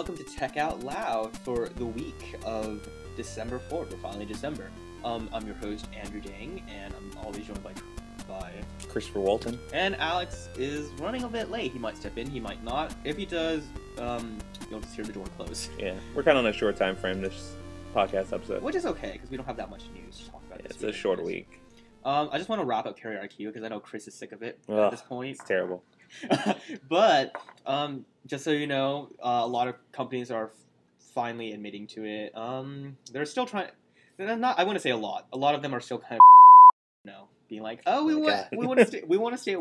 welcome to Tech Out Loud for the week of December 4th. We're finally December. I'm your host, Andrew Dang, and I'm always joined by Christopher Walton. And Alex is running a bit late. He might step in, he might not. If he does, you'll just hear the door close. Yeah, we're kind of on a short time frame this podcast episode. Which is okay, because we don't have that much news to talk about. It's a short week. I just want to wrap up Carrier IQ, because I know Chris is sick of it at this point. It's terrible. But, just so you know, a lot of companies are finally admitting to it. They're still trying... I wouldn't say a lot. A lot of them are still kind of, being like, oh, we want to stay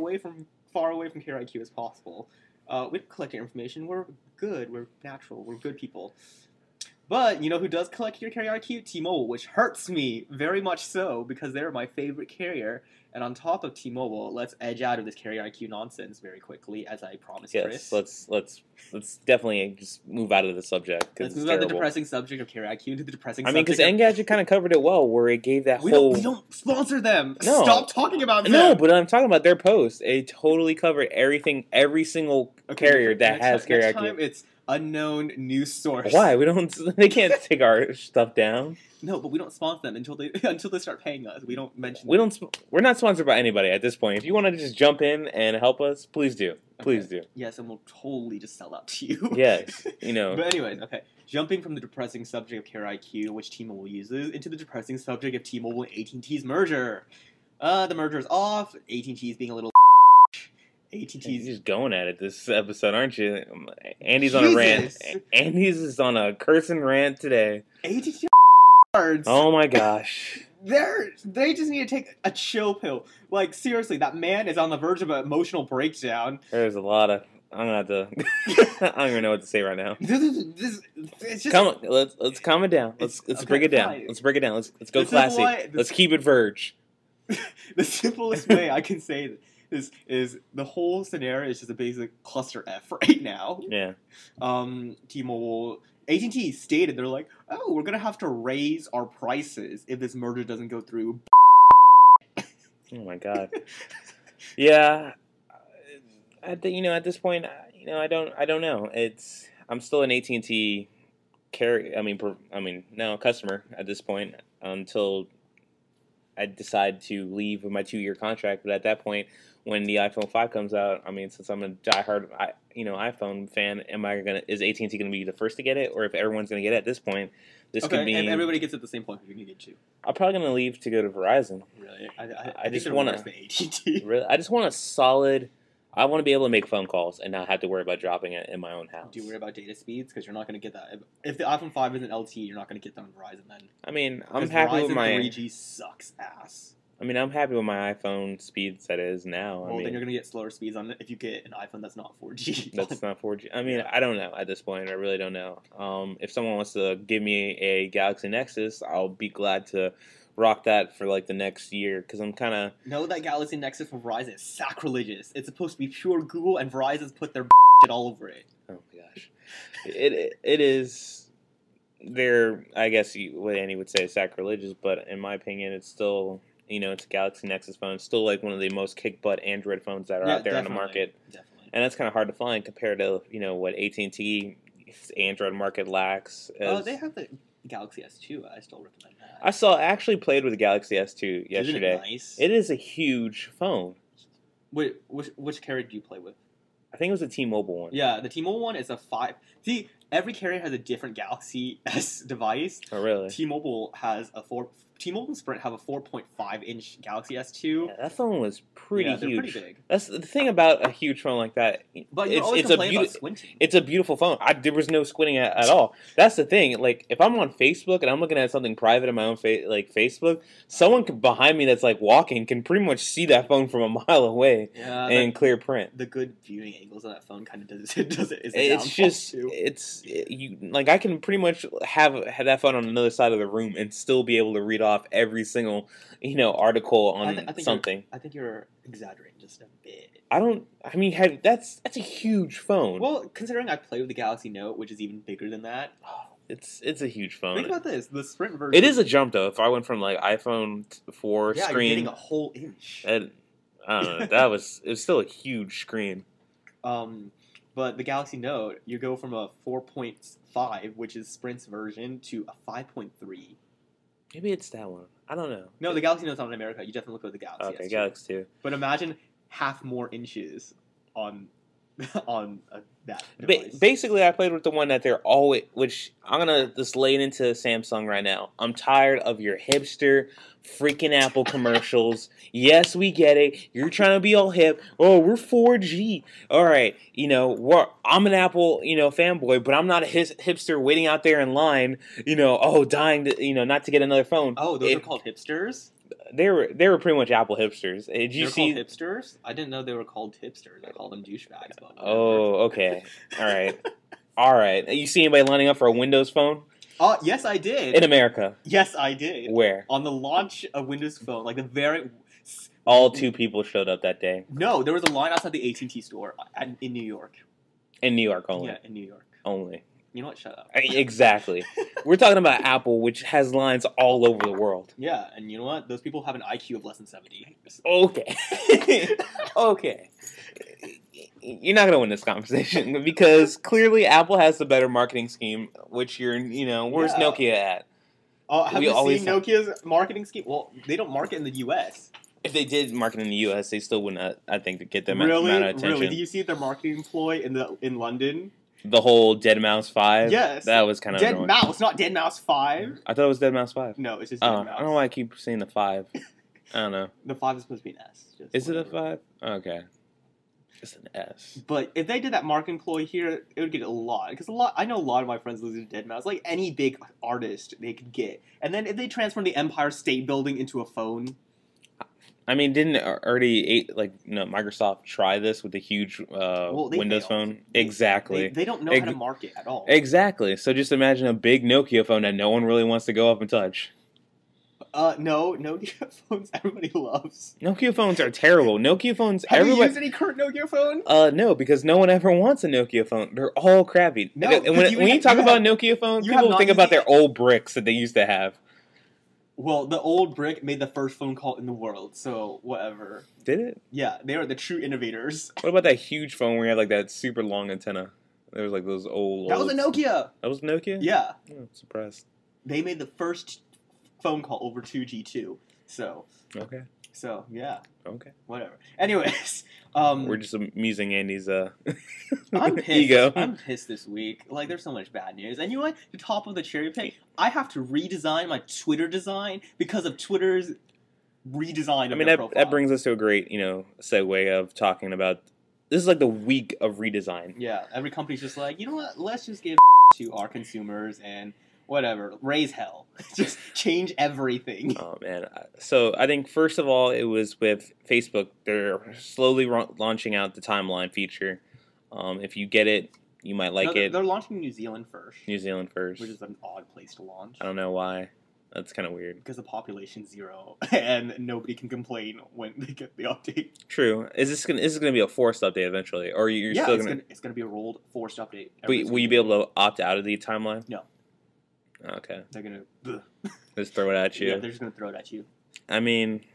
far away from Carrier IQ as possible. We collect your information. We're good. We're natural. We're good people. But you know who does collect your Carrier IQ? T-Mobile, which hurts me very much so because they're my favorite carrier. And on top of T-Mobile, let's edge out of this Carrier IQ nonsense very quickly, as I promised, Chris. Yes, let's definitely just move out of the subject. Let's move out of the depressing subject of Carrier IQ into the depressing subject. I mean, because Engadget kind of covered it well, where it gave that we don't sponsor them. No. Stop talking about them. No, but I'm talking about their post. It totally covered everything, every single carrier that has Carrier IQ. Next time, it's unknown news source. Why? They can't take our stuff down. No, but we don't sponsor them until they start paying us. We don't mention. We're not sponsored by anybody at this point. If you want to just jump in and help us, please do. Please do. Yes, and we'll totally just sell out to you. Yes, But anyways, okay. Jumping from the depressing subject of Carrier IQ, which T-Mobile uses, into the depressing subject of T-Mobile and AT&T's merger. The merger is off. AT&T is being a little. AT&T's just going at it this episode, aren't you? Andy's on a rant. Andy's is on a cursing rant today. AT&T. Oh my gosh. They just need to take a chill pill. Like, seriously, that man is on the verge of an emotional breakdown. There's a lot of... I'm gonna have to... I don't even know what to say right now. It's just... Let's calm it down. Let's break it down. Fine. Let's break it down. Let's go classy. Let's keep it verge. The simplest way I can say is the whole scenario is just a basic cluster F right now. Yeah. T-Mobile... AT&T stated, they're like, oh, we're going to have to raise our prices if this merger doesn't go through. Oh, my God. Yeah. At this point, I don't know. I'm still an AT&T customer at this point until I decide to leave with my 2-year contract. But at that point, when the iPhone 5 comes out, since I'm a diehard, iPhone fan, is AT&T gonna be the first to get it, or if everyone's gonna get it at this point, could be. And everybody gets it at the same point. Who can get to? I'm probably gonna leave to go to Verizon. Really, I just want AT&T. Really, I just want a solid. I want to be able to make phone calls and not have to worry about dropping it in my own house. Do you worry about data speeds? Because you're not going to get that. If the iPhone 5 isn't LTE, you're not going to get that on Verizon then. I'm happy with my 3G sucks ass. I'm happy with my iPhone speeds that is now. Well, then you're going to get slower speeds on it if you get an iPhone that's not 4G. That's not 4G. I don't know at this point. I really don't know. If someone wants to give me a Galaxy Nexus, I'll be glad to rock that for like the next year, because I'm kind of... No, that Galaxy Nexus from Verizon is sacrilegious. It's supposed to be pure Google, and Verizon's put their shit all over it. Oh my gosh. It is... I guess what Andy would say is sacrilegious, but in my opinion, it's still... it's a Galaxy Nexus phone. It's still like one of the most kick-butt Android phones that are out there on the market. Definitely. And that's kind of hard to find compared to, what AT&T Android market lacks. Oh, they have the Galaxy S2. I still recommend that. I actually played with the Galaxy S2 yesterday. Isn't it nice? It is a huge phone. Wait, which carrier do you play with? I think it was the T-Mobile one. Yeah, the T-Mobile one is a 5. See, every carrier has a different Galaxy S device. Oh, really? T-Mobile has a 4... T-Mobile and Sprint have a 4.5-inch Galaxy S2. Yeah, that phone was pretty huge. They're pretty big. That's the thing about a huge phone like that. But you're always complaining about squinting. It's a beautiful phone. There was no squinting at all. That's the thing. Like, if I'm on Facebook and I'm looking at something private on my own Facebook, someone behind me that's like walking can pretty much see that phone from a mile away in clear print. The good viewing angles of that phone kind of does it. It's just I can pretty much have that phone on another side of the room and still be able to read off every single article on something. I think you're exaggerating just a bit. That's a huge phone. Well, considering I play with the Galaxy Note, which is even bigger than that. It's a huge phone. Think about this: the Sprint version. It is a jump though. If I went from like iPhone 4 screen, you're getting a whole inch. I don't know. It was still a huge screen. But the Galaxy Note, you go from a 4.5, which is Sprint's version, to a 5.3. Maybe it's that one. I don't know. No, the Galaxy Note's not in America. You definitely look at the Galaxy. Okay, Galaxy 2. But imagine half more inches on that device. Basically, I played with the one that they're always, which I'm gonna just lay it into Samsung right now. I'm tired of your hipster freaking Apple commercials. Yes, we get it. You're trying to be all hip. Oh, we're 4G. All right, I'm an Apple, fanboy, but I'm not a hipster waiting out there in line, dying to, not to get another phone. Oh, those are called hipsters? They were pretty much Apple hipsters. Did you see called hipsters? I didn't know they were called hipsters. I called them douchebags. Oh, okay. All right. You see anybody lining up for a Windows phone? Yes, I did. In America? Yes, I did. Where? On the launch of Windows Phone, like the very... All 2 people showed up that day. No, there was a line outside the AT&T store in New York. In New York only? Yeah, in New York. Only. You know what? Shut up. Exactly. We're talking about Apple, which has lines all over the world. Yeah, and you know what? Those people have an IQ of less than 70. Okay. Okay. You're not going to win this conversation because clearly Apple has the better marketing scheme, which where's Nokia at? Have you seen Nokia's marketing scheme? Well, they don't market in the U.S. If they did market in the U.S., they still wouldn't, I think, get them really? amount of attention. Really? Do you see their marketing ploy in London? The whole Dead Mouse 5? Yes. That was kind of Dead annoying. Mouse, not Dead Mouse 5. I thought it was Dead Mouse 5. No, it's just Dead Mouse. I don't know why I keep saying the 5. I don't know. The 5 is supposed to be an S. Is it a 5? Okay. It's an S. But if they did that marketing ploy here, it would get a lot. Because I know a lot of my friends listen to Dead Mouse. Like any big artist they could get. And then if they transform the Empire State Building into a phone... I mean, didn't Microsoft try this with the huge Windows phone? Exactly. They don't know how to market at all. Exactly. So just imagine a big Nokia phone that no one really wants to go up and touch. No, Nokia phones everybody loves. Nokia phones are terrible. Nokia phones. Have you used any current Nokia phone? No, because no one ever wants a Nokia phone. They're all crappy. No, and when you talk about Nokia phones, people think about their old bricks that they used to have. Well, the old brick made the first phone call in the world, so whatever. Did it? Yeah, they are the true innovators. What about that huge phone where you had like that super long antenna? There was like those old... That was a Nokia! That was a Nokia? Yeah. Oh, I'm surprised. They made the first phone call over 2G too, so... Okay. So, yeah. Okay. Whatever. Anyways, we're just amusing Andy's I'm pissed. ego. I'm pissed this week. Like, there's so much bad news. And you know what? To top of the cherry pick, I have to redesign my Twitter design because of Twitter's redesign of their profile. That brings us to a great, segue of talking about... This is like the week of redesign. Yeah, every company's just like, you know what? Let's just give to our consumers and... whatever, raise hell. Just change everything. Oh, man. So, I think, first of all, it was with Facebook. They're slowly launching out the timeline feature. If you get it, you might like it. They're launching New Zealand first. New Zealand first. Which is an odd place to launch. I don't know why. That's kind of weird. Because the population's 0, and nobody can complain when they get the update. True. Is this gonna be a forced update eventually? Or you're still gonna... it's gonna be a rolled, forced update. Will you be able to opt out of the timeline? No. Okay. They're gonna just throw it at you. Yeah, they're just gonna throw it at you. I mean,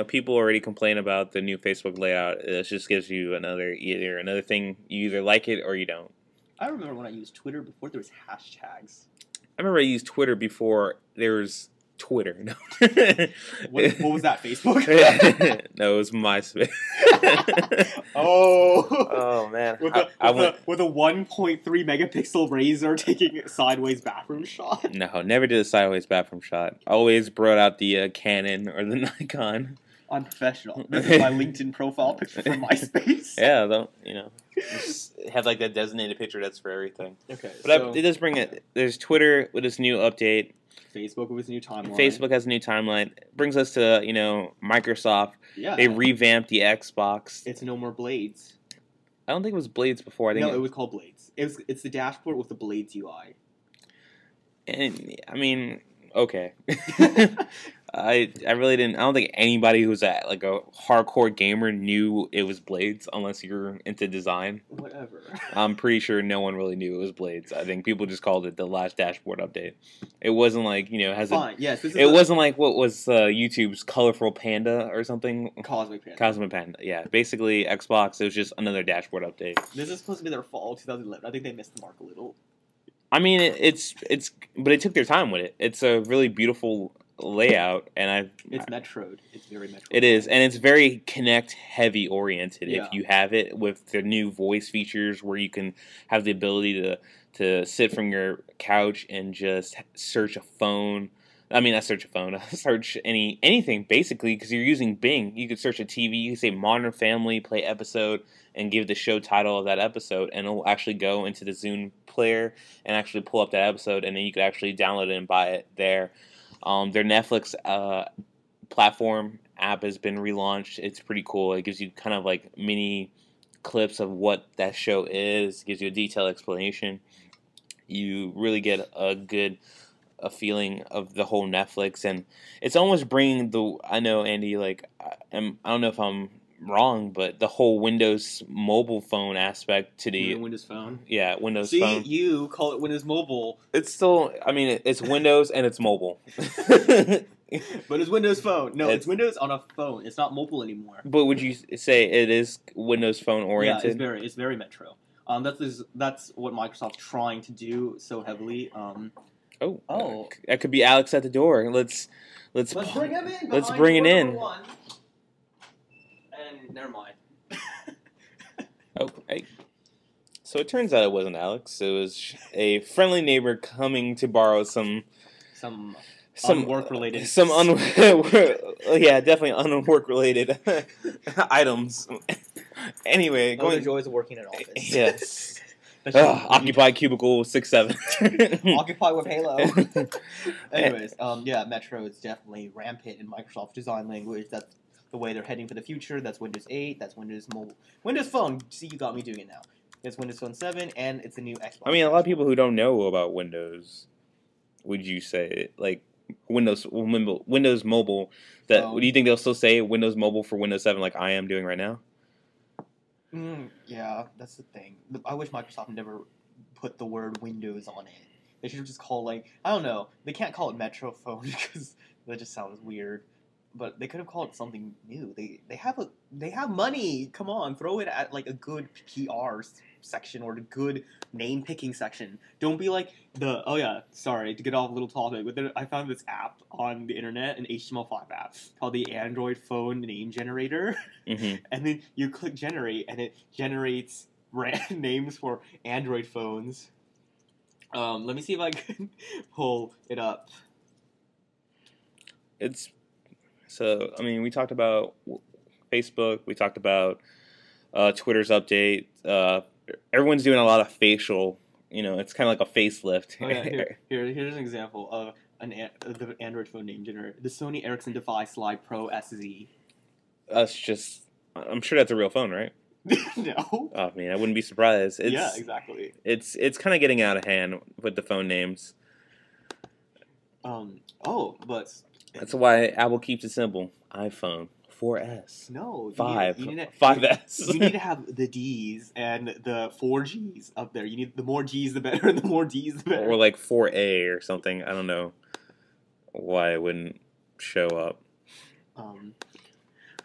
people already complain about the new Facebook layout. It just gives you another thing. You either like it or you don't. I remember when I used Twitter before there was hashtags. I remember I used Twitter before there was Twitter. No. What was that? Facebook? No, it was MySpace. Oh man! With a 1.3 megapixel razor taking a sideways bathroom shot. No, never did a sideways bathroom shot. Always brought out the Canon or the Nikon. Unprofessional. This is my LinkedIn profile picture from MySpace. Yeah, just have like that designated picture that's for everything. Okay, but it does bring it. There's Twitter with this new update. Facebook with its new timeline. Facebook has a new timeline. Brings us to Microsoft. Yeah. They revamped the Xbox. It's no more Blades. I don't think it was Blades before. No, it was called Blades. It's the dashboard with the Blades UI. And I mean, okay. I really didn't. I don't think anybody who's like a hardcore gamer knew it was Blades unless you're into design. Whatever. I'm pretty sure no one really knew it was Blades. I think people just called it the last dashboard update. It wasn't like it has Fine. Yes. This is It wasn't like what was YouTube's Colorful Panda or something. Cosmic Panda. Cosmic Panda. Yeah, basically Xbox. It was just another dashboard update. This is supposed to be their fall 2011. I think they missed the mark a little. I mean, it's but they took their time with it. It's a really beautiful layout, and it's Metroid. It's very Metroid. It is, and it's very Connect heavy oriented. Yeah. If you have it with the new voice features, where you can have the ability to sit from your couch and just search a phone. I mean, not search a phone. Search anything basically, because you're using Bing. You could search a TV. You could say Modern Family, play episode, and give the show title of that episode, and it'll actually go into the Zune player and actually pull up that episode, and then you could actually download it and buy it there. Their Netflix platform app has been relaunched. It's pretty cool. It gives you kind of like mini clips of what that show is. It gives you a detailed explanation. You really get a feeling of the whole Netflix, and it's almost bringing I know, Andy, like I don't know if I'm wrong, but the whole Windows mobile phone aspect to the Windows Phone. Yeah, Windows See, Phone. you call it Windows Mobile. It's still, I mean, it's Windows and it's mobile. But it's Windows Phone. No, it's Windows on a phone. It's not mobile anymore. But would you say it is Windows Phone oriented? Yeah, it's very Metro. That's what Microsoft's trying to do so heavily. Oh, that could be Alex at the door. Let's bring him in. Let's bring it in. And never mind. Oh, hey. So it turns out it wasn't Alex. It was a friendly neighbor coming to borrow some work related. Yeah, definitely unwork related items. Anyway, Those are joys of working in an office. Yes. Occupy cubicle 6-7. Occupy with Halo. Anyways, yeah, Metro is definitely rampant in Microsoft design language. That's the way they're heading for the future. That's Windows 8. That's Windows Mobile. Windows Phone. See, you got me doing it now. It's Windows Phone 7, and it's a new Xbox. I mean, a lot of people who don't know about Windows, would you say, like Windows Mobile? Do you think they'll still say Windows Mobile for Windows 7 like I am doing right now? Yeah, that's the thing. I wish Microsoft never put the word Windows on it. They should have just called, like, I don't know. They can't call it Metro Phone because that just sounds weird. But they could have called it something new. They have money. Come on, throw it at like a good PR section or a good name picking section. Don't be like sorry to get off a little topic, but I found this app on the internet, an HTML5 app called the Android Phone Name Generator, and then you click generate, and it generates names for Android phones. Let me see if I can pull it up. So, I mean, we talked about Facebook. We talked about Twitter's update. Everyone's doing a lot of facial. It's kind of like a facelift. Oh, yeah, here's an example of the Android phone name generator. The Sony Ericsson Defy Slide Pro SZ. I'm sure that's a real phone, right? No. Oh, man, I wouldn't be surprised. Yeah, exactly. It's kind of getting out of hand with the phone names. But that's why Apple keeps it simple. iPhone 4S. No, 5S. You need to have the D's and the 4Gs up there. You need the more G's the better, and the more D's the better. Or like 4A or something. I don't know why it wouldn't show up.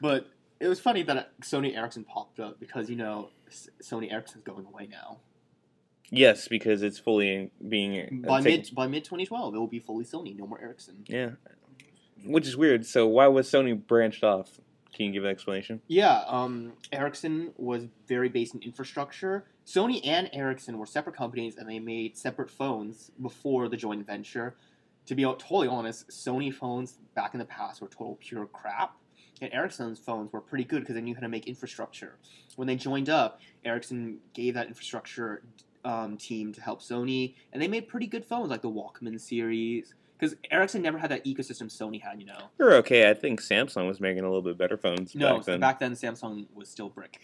But it was funny that Sony Ericsson popped up because Sony Ericsson's going away now. Yes, because it's fully being by mid 2012, it will be fully Sony. No more Ericsson. Yeah. Which is weird. So why was Sony branched off? Can you give an explanation? Yeah, Ericsson was very based in infrastructure. Sony and Ericsson were separate companies, and they made separate phones before the joint venture. To be totally honest, Sony phones back in the past were total pure crap, and Ericsson's phones were pretty good because they knew how to make infrastructure. When they joined up, Ericsson gave that infrastructure team to help Sony, and they made pretty good phones like the Walkman series. Because Ericsson never had that ecosystem Sony had, They're okay. I think Samsung was making a little bit better phones back then Samsung was still brick.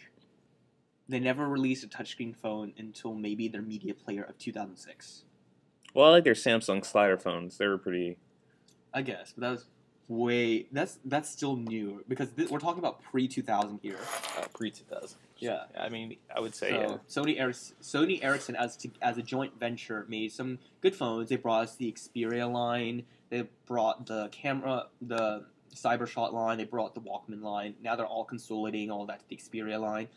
They never released a touchscreen phone until maybe their media player of 2006. Well, I like their Samsung slider phones. They were pretty... I guess, but that was... Wait, that's still new because we're talking about pre-2000 here. Pre-2000. Yeah. I mean, I would say, So Sony Ericsson as a joint venture made some good phones. They brought us the Xperia line. They brought the CyberShot line. They brought the Walkman line. Now they're all consolidating all that to the Xperia line.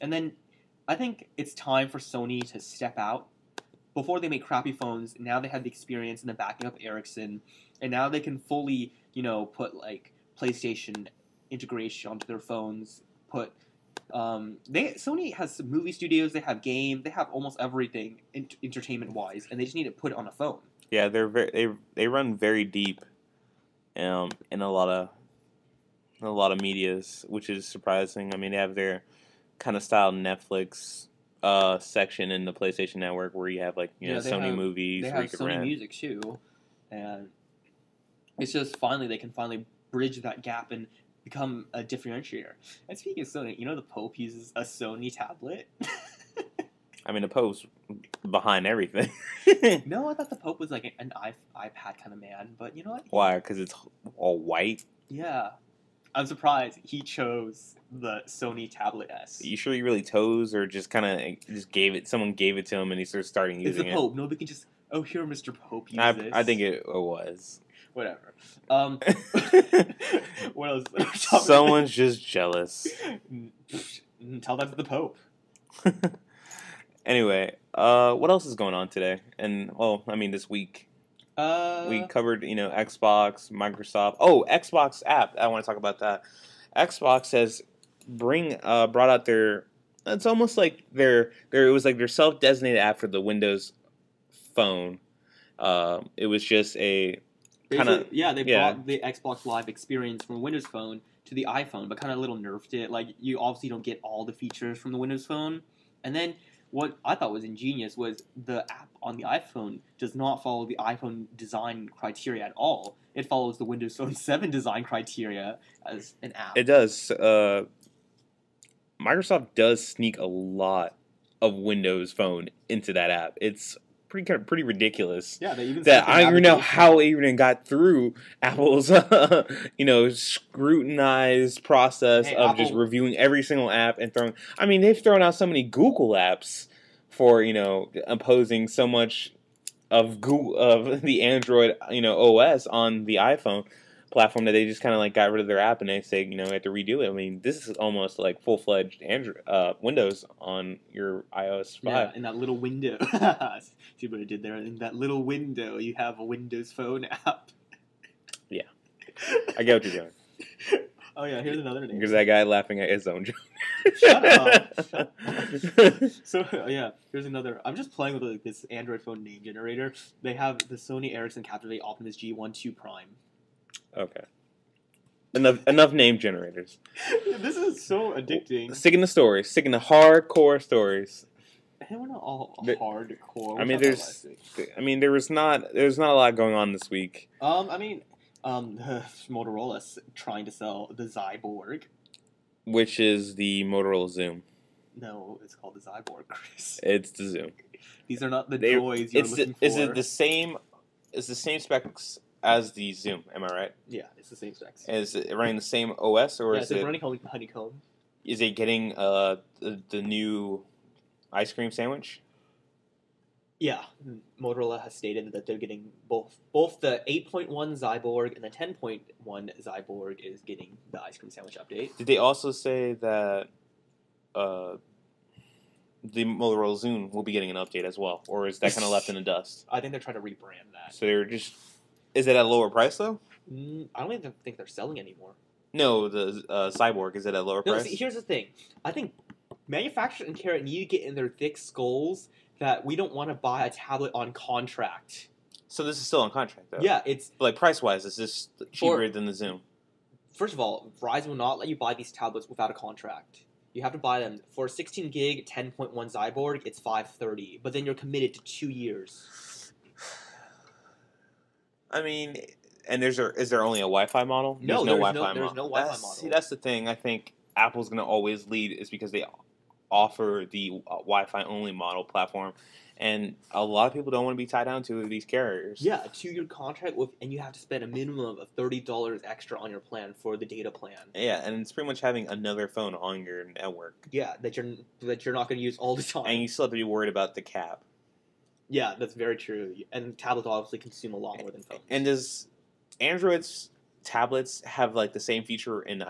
And then I think it's time for Sony to step out. Before they make crappy phones, now they have the experience and the backing up Ericsson, and now they can fully, put like PlayStation integration onto their phones. Sony has some movie studios, they have game, they have almost everything entertainment wise, and they just need to put it on a phone. Yeah, they run very deep, in a lot of medias, which is surprising. I mean, they have their kind of style Netflix section in the PlayStation Network where you have Sony movies. They where have you can Sony rent. Music too, and it's just they can finally bridge that gap and become a differentiator. And speaking of Sony, the Pope uses a Sony tablet. I mean, the Pope's behind everything. No, I thought the Pope was like an iPad kind of man, but you know what? Why? Because it's all white? Yeah. I'm surprised he chose the Sony Tablet S. Are you sure he really chose, or just someone gave it to him and he started using it? It's the Pope. Nobody can just, here, Mr. Pope, use this. I think it was. Whatever. What else? Someone's just jealous. Tell that to the Pope. Anyway, what else is going on today? And, this week. We covered, Xbox, Microsoft. Oh, Xbox app. I want to talk about that. Xbox has brought out their. It's almost like it was like their self-designated app for the Windows Phone. It was just a kind of they brought the Xbox Live experience from Windows Phone to the iPhone, but kind of a little nerfed it. Like you obviously don't get all the features from the Windows Phone, and then. What I thought was ingenious was the app on the iPhone does not follow the iPhone design criteria at all. It follows the Windows Phone 7 design criteria as an app. It does. Microsoft does sneak a lot of Windows Phone into that app. It's pretty ridiculous. Yeah, they even that I don't even know how it even got through Apple's scrutinized process of just reviewing every single app and throwing. I mean, they've thrown out so many Google apps for imposing so much of the Android OS on the iPhone platform that they just kind of got rid of their app and they say we have to redo it. I mean, this is almost like full-fledged Android Windows on your iOS 5. Yeah, in that little window. See what I did there? In that little window, you have a Windows Phone app. Yeah, I get what you're doing. Oh yeah, here's another name. Because that guy laughing at his own joke. Shut up. So yeah, here's another. I'm just playing with this Android phone name generator. They have the Sony Ericsson Captivate Optimus G12 Prime. Okay. Enough name generators. This is so addicting. Sticking to stories. Sticking to hardcore stories. Hey, we're not all hardcore. There was not a lot going on this week. Motorola's trying to sell the Zyborg. Which is the Motorola Zoom. No, it's called the Zyborg, Chris. It's the Zoom. These are not the toys you're looking for. Is it the same? It's the same specs as the Zoom. Am I right? Yeah, it's the same specs. Is it running the same OS or is it running Honeycomb? Is it getting the new ice cream sandwich? Yeah, Motorola has stated that they're getting both the 8.1 Zyborg and the 10.1 Zyborg is getting the ice cream sandwich update. Did they also say that the Motorola Zoom will be getting an update as well, or is that kind of left in the dust? I think they're trying to rebrand that. So they're just. Is it at a lower price though? I don't even think they're selling anymore. No, the Cyborg, is it at a lower price? See, here's the thing. I think manufacturers in Carrot need to get in their thick skulls that we don't want to buy a tablet on contract. So this is still on contract, though? Yeah, it's... But price-wise, is this cheaper than the Zoom? First of all, Verizon will not let you buy these tablets without a contract. You have to buy them. For 16 gig, 10.1 Zyborg, it's $530. But then you're committed to 2 years. I mean... And is there only a Wi-Fi model? No, there's no Wi-Fi model. See, that's the thing. I think Apple's going to always lead is because they offer the Wi-Fi only model platform, and a lot of people don't want to be tied down to these carriers. Yeah, a 2-year contract and you have to spend a minimum of $30 extra on your plan for the data plan. Yeah, and it's pretty much having another phone on your network. Yeah, that you're not going to use all the time. And you still have to be worried about the cap. Yeah, that's very true. And tablets obviously consume a lot more than phones. And does Android's tablets have like the same feature in the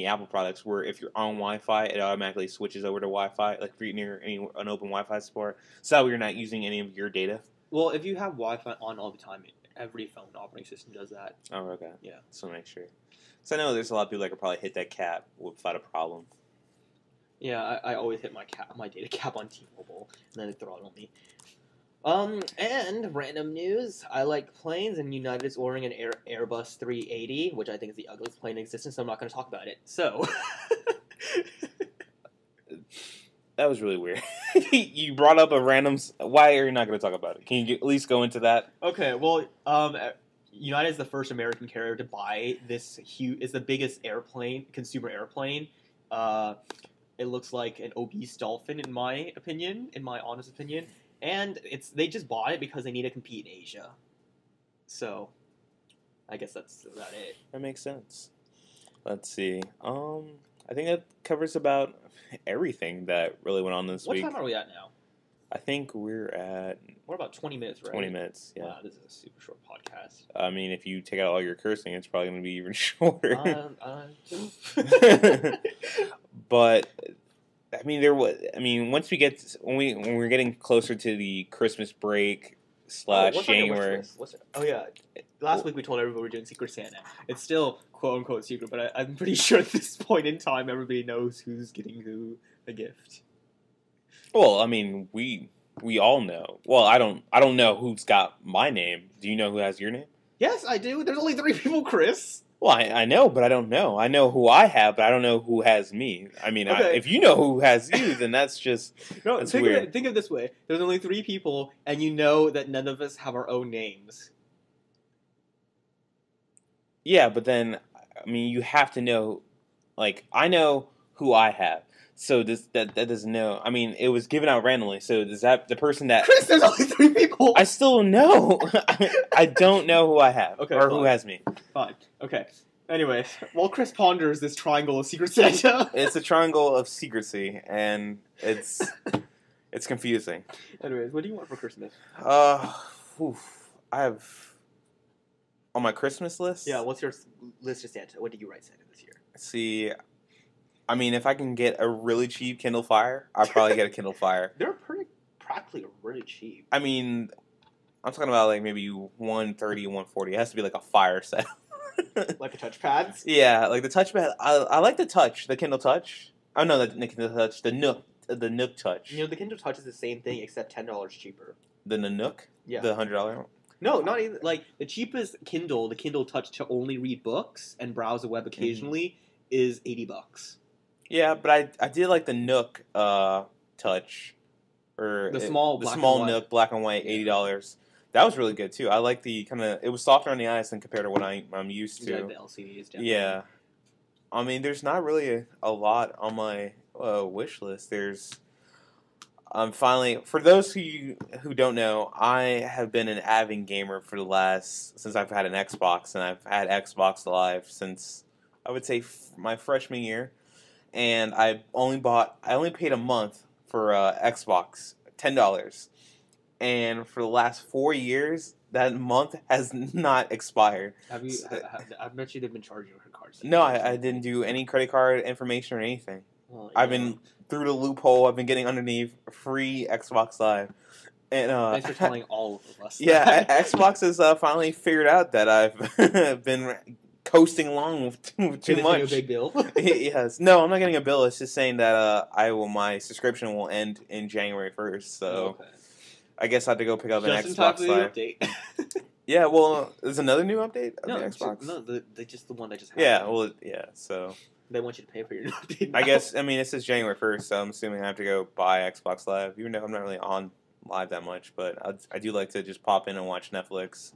Apple products where if you're on Wi-Fi, it automatically switches over to Wi-Fi, like if you're near an open Wi-Fi support, so that way you're not using any of your data? Well, if you have Wi-Fi on all the time, every phone operating system does that. Oh, okay. Yeah. So make sure. So I know there's a lot of people that could probably hit that cap without a problem. Yeah, I always hit my data cap on T-Mobile, and then they throttle me. And random news, I like planes, and United is ordering an Airbus 380, which I think is the ugliest plane in existence, so I'm not going to talk about it. So... That was really weird. You brought up a random... Why are you not going to talk about it? Can you at least go into that? Okay, well, United is the first American carrier to buy this huge... It's the biggest consumer airplane. It looks like an obese dolphin, in my honest opinion. And they just bought it because they need to compete in Asia. So, I guess that's about it. That makes sense. Let's see. I think that covers about everything that really went on this week. What time are we at now? I think we're at... We're about 20 minutes, right? 20 minutes, yeah. Wow, this is a super short podcast. I mean, if you take out all your cursing, it's probably going to be even shorter. But... I mean, once we get when we're getting closer to the Christmas break / January. Oh yeah, last week we told everybody we're doing Secret Santa. It's still quote unquote secret, but I'm pretty sure at this point in time everybody knows who's getting who a gift. Well, I mean, we all know. Well, I don't know who's got my name. Do you know who has your name? Yes, I do. There's only 3 people, Chris. Well, I know, but I don't know. I know who I have, but I don't know who has me. I mean, okay. If you know who has you, then that's just that's weird. Think of it this way. There's only 3 people, and you know that none of us have our own names. Yeah, but then, I mean, you have to know, like, I know who I have. So that doesn't know. I mean, it was given out randomly. So does that the person that... Chris, there's only 3 people! I still know. I don't know who I have. Okay, or fine. Who has me. Fine. Okay. Anyways, while Chris ponders this triangle of Secret Santa... It's a triangle of secrecy, and it's confusing. Anyways, what do you want for Christmas? I have... On my Christmas list? Yeah, what's your list of Santa? What did you write Santa this year? See... I mean, if I can get a really cheap Kindle Fire, I'll probably get a Kindle Fire. They're practically really cheap. I mean, I'm talking about like maybe $130, $140. It has to be like a Fire set. Like the touchpads? Yeah, like the touchpad. I like the Touch, the Kindle Touch. Oh no, the Kindle Touch, the Nook Touch. You know, the Kindle Touch is the same thing except $10 cheaper. The Nook? Yeah. The $100? No, not even like the cheapest Kindle, the Kindle Touch to only read books and browse the web occasionally is $80. Yeah, but I did like the Nook Touch, or the small Nook black and white, $80. That was really good too. I like the kind of it was softer on the eyes than compared to what I'm used to. Yeah, the LCDs. Definitely. Yeah, I mean, there's not really a lot on my wish list. Finally, for those who don't know, I have been an avid gamer since I've had an Xbox, and I've had Xbox Live since I would say my freshman year. And I only paid a month for Xbox, $10. And for the last 4 years, that month has not expired. Have you? I bet you they've been charging your credit cards. No, I didn't do any credit card information or anything. Well, I've been through the loophole. I've been getting underneath free Xbox Live. And thanks for telling all of us. Yeah, Xbox has finally figured out that I've been coasting along with too much. A big bill? Yes. No, I'm not getting a bill. It's just saying that my subscription will end in January 1st. So okay. I guess I have to go pick up an Just Xbox Live. Update. Yeah, well, there's another new update of the Xbox. Just the one that just happened. Yeah, well, yeah. So they want you to pay for your new update. I guess it says January 1st, so I'm assuming I have to go buy Xbox Live, even though I'm not really on Live that much. But I do like to just pop in and watch Netflix.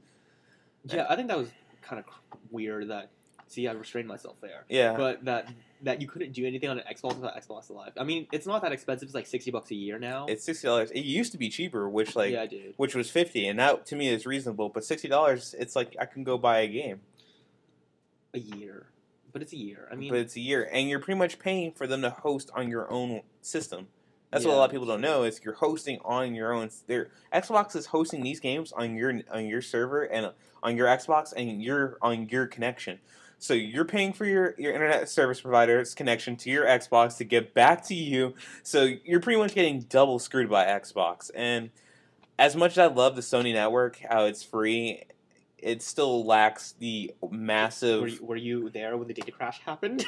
Yeah, I think that was kind of weird that See, I restrained myself there. Yeah. But that you couldn't do anything on an Xbox without Xbox Live. I mean, it's not that expensive. It's like $60 a year now. It's $60. It used to be cheaper, which Yeah, I did. which was $50, and that to me is reasonable. But $60, it's like I can go buy a game. A year. But it's a year. I mean, but it's a year, and you're pretty much paying for them to host on your own system. That's what a Yeah, lot of people don't know is you're hosting on your own. Xbox is hosting these games on your server and on your Xbox, and you're on your connection. So you're paying for your internet service provider's connection to your Xbox to get back to you. So you're pretty much getting double screwed by Xbox. And as much as I love the Sony network, how it's free, it still lacks the massive. were you there when the data crash happened?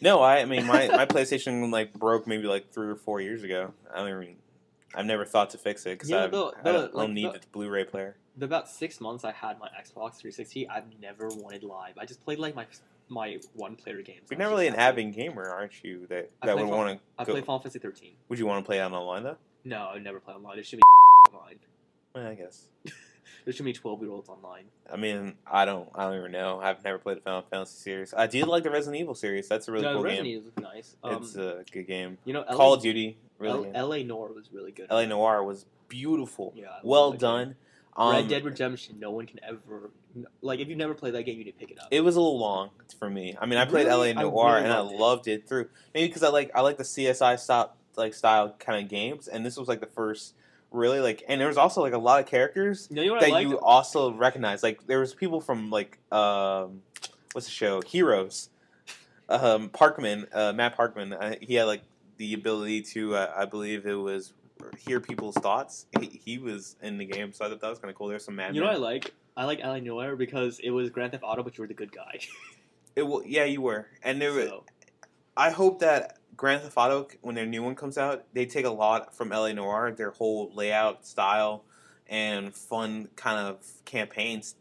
No, I mean my PlayStation like broke maybe like 3 or 4 years ago. I've never thought to fix it because I don't need the Blu-ray player. The about 6 months I had my Xbox 360, I've never wanted live. I just played like my one-player games. You're not really an avid gamer, aren't you? That would want to. I play Final Fantasy 13. Would you want to play it online though? No, I would never play online. There's too many online. Well, I guess. There's too many 12-year-olds online. I mean, I don't even know. I've never played the Final Fantasy series. I do like the Resident Evil series. That's a really cool Resident game. Evil is nice. It's a good game. You know, Call of Duty. Really L.A. Noire was really good. L.A. Noire was beautiful. Yeah, well done. Red Dead Redemption. No one can ever like. If you've never played that game, you need to pick it up. It was a little long for me. I mean, I played Really? L.A. Noire and I loved it. loved it through. Maybe because I like the CSI style kind of games, and this was like the first. Really and there was also like a lot of characters You know what that I liked? you also recognize. Like there was people from like what's the show? Heroes. Parkman, Matt Parkman. He had like the ability to I believe it was hear people's thoughts. He was in the game, so I thought that was kind of cool. There's some Mad. You know what I like? I like L.A. Noire because it was Grand Theft Auto, but you were the good guy. Yeah, you were, and I hope that Grand Theft Auto, when their new one comes out, they take a lot from L.A. Noire, their whole layout, style, and fun kind of campaigns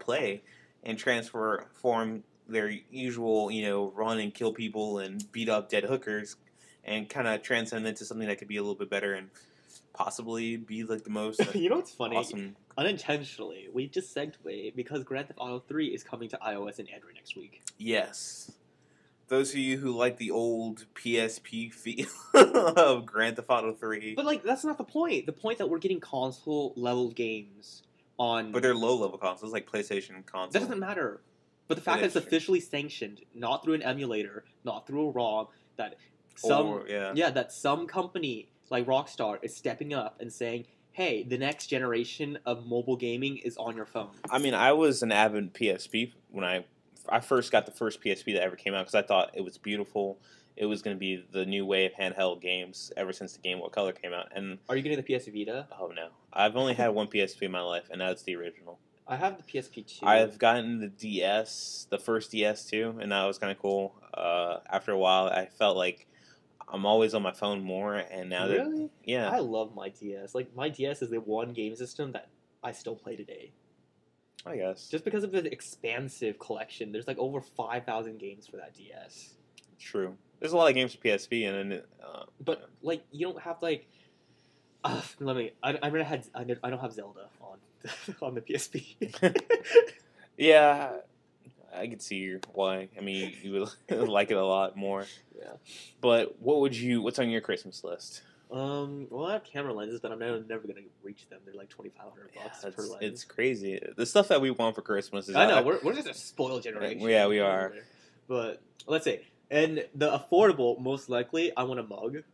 play, and transform their usual, run and kill people and beat up dead hookers, and kind of transcend into something that could be a little bit better and possibly be like the most. You know what's funny? Awesome. Unintentionally, we just segued because Grand Theft Auto 3 is coming to iOS and Android next week. Yes. Those of you who like the old PSP feel of Grand Theft Auto 3. But, that's not the point. The point that we're getting console-level games on... But they're low-level consoles, like PlayStation consoles. That doesn't matter. But the fact that it's officially sanctioned, not through an emulator, not through a ROM, that some company, like Rockstar, is stepping up and saying, hey, the next generation of mobile gaming is on your phone. I mean, I was an avid PSP when I first got the first PSP that ever came out because I thought it was beautiful. It was going to be the new way of handheld games ever since the Game Boy Color came out. And are you getting the PS Vita? Oh no, I've only had one PSP in my life, and that's the original. I have the PSP too. I've gotten the DS, the first DS too, and that was kind of cool. After a while, I felt like I'm always on my phone more, and now yeah, I love my DS. My DS is the one game system that I still play today. I guess. Just because of the expansive collection. There's over 5,000 games for that DS. True. There's a lot of games for PSP, and then... but, you don't have, I don't have Zelda on the PSP. Yeah, I could see why. I mean, you would like it a lot more. Yeah. But what's on your Christmas list? Well, I have camera lenses, but I'm never gonna reach them. They're like $2,500 per lens. It's crazy. The stuff that we want for Christmas is. I know we're just a spoiled generation. Yeah, we are. But let's see, and the affordable, most likely, I want a mug.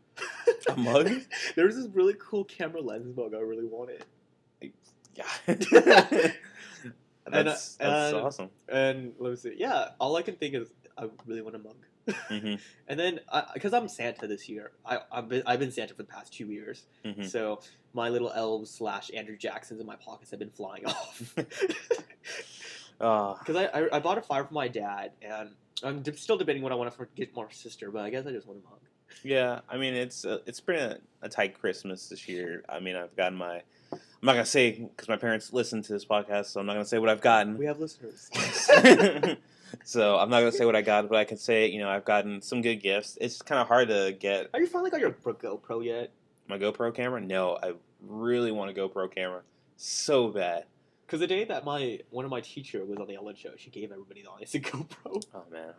A mug? There's this really cool camera lens mug. I really want it. Yeah. That's awesome. And let me see. Yeah, all I can think is I really want a mug. Mm-hmm. And then, because I'm Santa this year, I've been Santa for the past 2 years. Mm-hmm. So my little elves / Andrew Jacksons in my pockets have been flying off. Because I bought a fire for my dad, and I'm still debating what I want to get my sister, but I guess I just want a mug. Yeah, I mean it's been a tight Christmas this year. I mean I've gotten my. I'm not gonna say because my parents listen to this podcast, so I'm not gonna say what I've gotten. We have listeners. So I'm not gonna say what I got, but I can say I've gotten some good gifts. It's kind of hard to get. Have you finally got your GoPro yet? My GoPro camera? No, I really want a GoPro camera so bad. Because the day that one of my teacher was on the Ellen show, she gave everybody the honest GoPro. Oh man,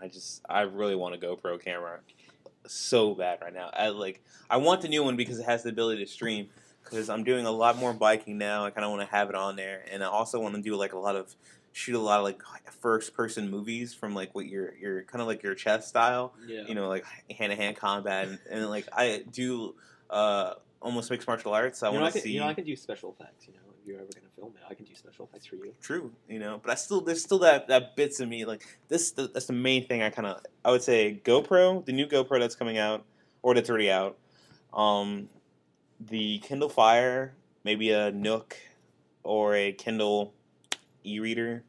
I really want a GoPro camera so bad right now. I want the new one because it has the ability to stream. Because I'm doing a lot more biking now. I kind of want to have it on there, and I also want to do like shoot a lot of like first person movies from like what your kind of like your chess style. Yeah. You know, like hand to hand combat, and like I do almost mixed martial arts. So I want to see. You know, I can do special effects. You know, if you're ever gonna film it, I can do special effects for you. True, you know, but there's still that bits of me like that's the main thing. I would say GoPro, the new GoPro that's coming out or that's already out. The Kindle Fire, maybe a Nook or a Kindle e-reader.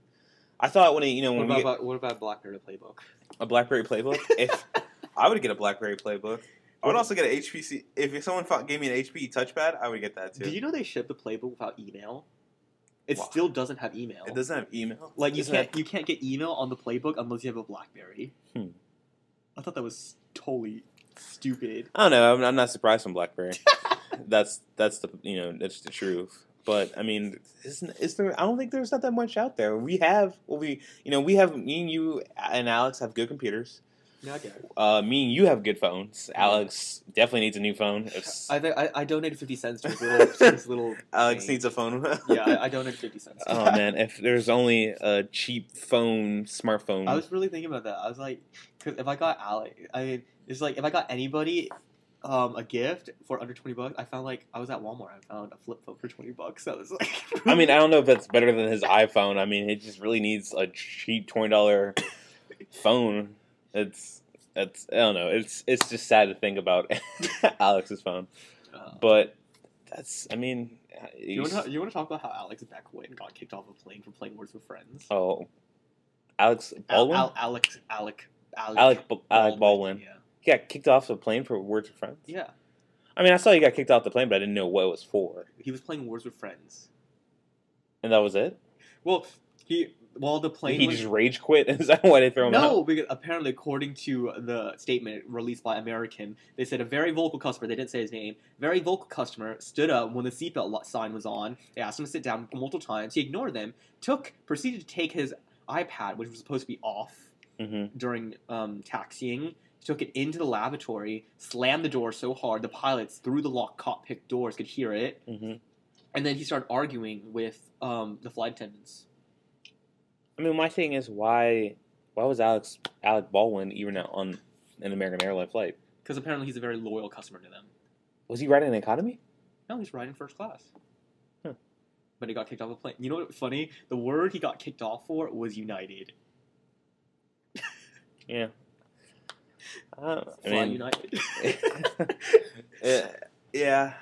I thought What about BlackBerry Playbook? A BlackBerry Playbook? If I would get a BlackBerry Playbook. I would also get an HPC. If someone gave me an HP touchpad, I would get that too. Do you know they ship the Playbook without email? It Wow. still doesn't have email. It doesn't have email. Like you can't get email on the Playbook unless you have a BlackBerry. I thought that was totally stupid. I don't know. I'm not surprised from BlackBerry. that's the that's the truth. But I mean, is there? I don't think there's not that much out there. We have me and you and Alex have good computers. Yeah, I get it. Me and you have good phones. Alex definitely needs a new phone. I donated 50 cents to his little Alex thing. needs a phone. Yeah, I donated 50 cents. Oh man, if there's only a cheap smartphone. I was really thinking about that. I was like, because if I got Alex, I mean, it's like if I got anybody a gift for under $20, I found like I was at Walmart. I found a flip phone for $20. I was like, I mean, I don't know if that's better than his iPhone. I mean, it just really needs a cheap $20 phone. It's I don't know. It's just sad to think about Alex's phone, but that's I mean. You want to talk about how Alex Beckwith got kicked off a plane for playing Words with Friends? Oh, Alex Baldwin. Alec Baldwin. Yeah. He got kicked off the plane for Words with Friends. Yeah. I mean, I saw he got kicked off the plane, but I didn't know what it was for. He was playing Words with Friends. And that was it? Well, the plane. He just rage quit? Is that why they throw him out? No, because apparently, according to the statement released by American, they said a very vocal customer, they didn't say his name, very vocal customer stood up when the seatbelt sign was on. They asked him to sit down multiple times. He ignored them, proceeded to take his iPad, which was supposed to be off during taxiing. He took it into the lavatory, slammed the door so hard the pilots through the locked cockpit doors could hear it, and then he started arguing with the flight attendants. I mean, my thing is, why was Alec Baldwin even on an American airline flight? Because apparently he's a very loyal customer to them. Was he riding an economy? No, he's riding first class. Huh. But he got kicked off a plane. You know what's funny? The word he got kicked off for was United. Yeah. I mean, United. Yeah.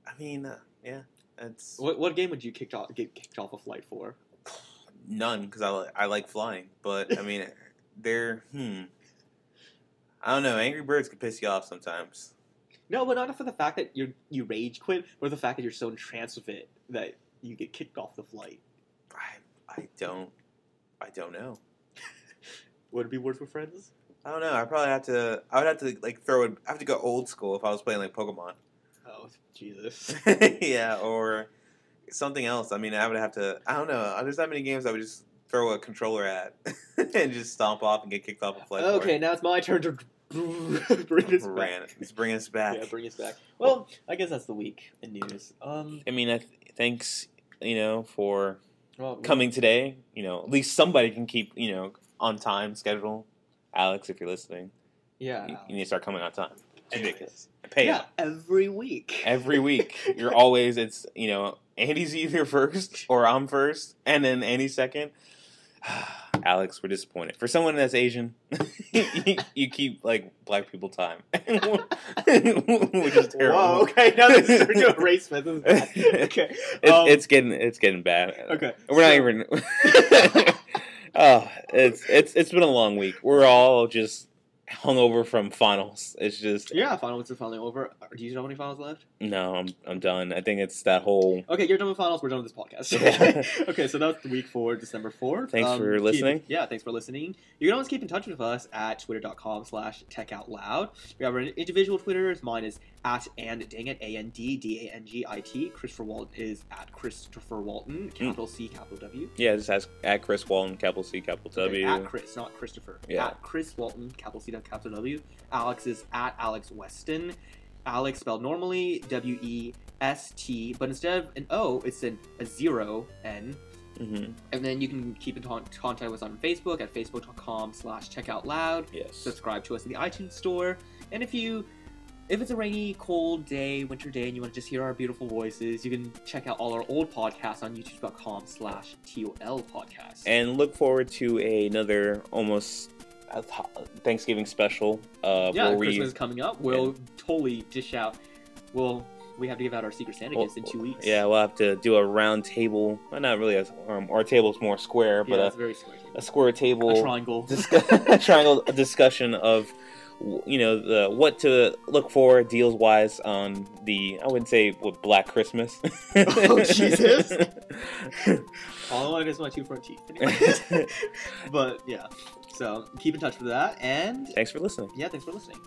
I mean, yeah. It's What game would you get kicked off a flight for? None, because I like flying. But I mean, they're I don't know. Angry Birds can piss you off sometimes. No, but not for the fact that you rage quit, but the fact that you're so entranced with it that you get kicked off the flight. I don't know. Would it be Words with Friends? I don't know. I would have to like throw it. I have to go old school if I was playing like Pokemon. Oh Jesus! Yeah, or something else. I mean, I would have to. I don't know. There's that many games I would just throw a controller at and just stomp off and get kicked off a flight. Okay, now it's my turn to bring us back. Let's bring us back. Yeah, bring us back. Well, I guess that's the week in news. I mean, thanks, for coming today. At least somebody can keep, on time schedule. Alex, if you're listening, yeah, you need to start coming on time. Ridiculous. Every week. Every week, you're always. It's Andy's either first or I'm first, and then Andy's second. Alex, we're disappointed. For someone that's Asian, you keep like black people time, which is terrible. Whoa, okay, now this is turning to a race fest. This is bad. Okay, it's getting bad. Okay, we're not even. Oh, it's been a long week. We're all just hungover from finals. It's just finals are finally over. Do you know how many finals left? No, I'm done. I think it's that whole. Okay, you're done with finals. We're done with this podcast. Yeah. Okay, so that's the week for December 4th. Thanks for listening. Thanks for listening. You can always keep in touch with us at twitter.com/techoutloud. We have our individual Twitters. Mine is at and dang it, ANDDANGIT. Christopher Walton is at Christopher Walton, capital C, capital W. Yeah, just ask at Chris Walton, capital C, capital W. Okay, at Chris, not Christopher. Yeah. At Chris Walton, capital C, capital W. Alex is at Alex Weston. Alex spelled normally, W-E-S-T, but instead of an O, it's a 0 N. Mm-hmm. And then you can keep in contact with us on Facebook at facebook.com/checkoutloud. Yes. Subscribe to us in the iTunes store. And if it's a rainy, cold day, winter day, and you want to just hear our beautiful voices, you can check out all our old podcasts on youtube.com/TOL podcast. And look forward to another almost Thanksgiving special. Christmas is coming up. We'll totally dish out. We have to give out our Secret Santa gifts in 2 weeks. Yeah, we'll have to do a round table. Well, not really. Our table's more square, but it's a very square table. A square table. A triangle. A triangle discussion of, what to look for deals wise on I wouldn't say Black Christmas. Oh, Jesus. All I want is my 2 front teeth. Anyway. But yeah, so keep in touch with that, and thanks for listening. Yeah, thanks for listening.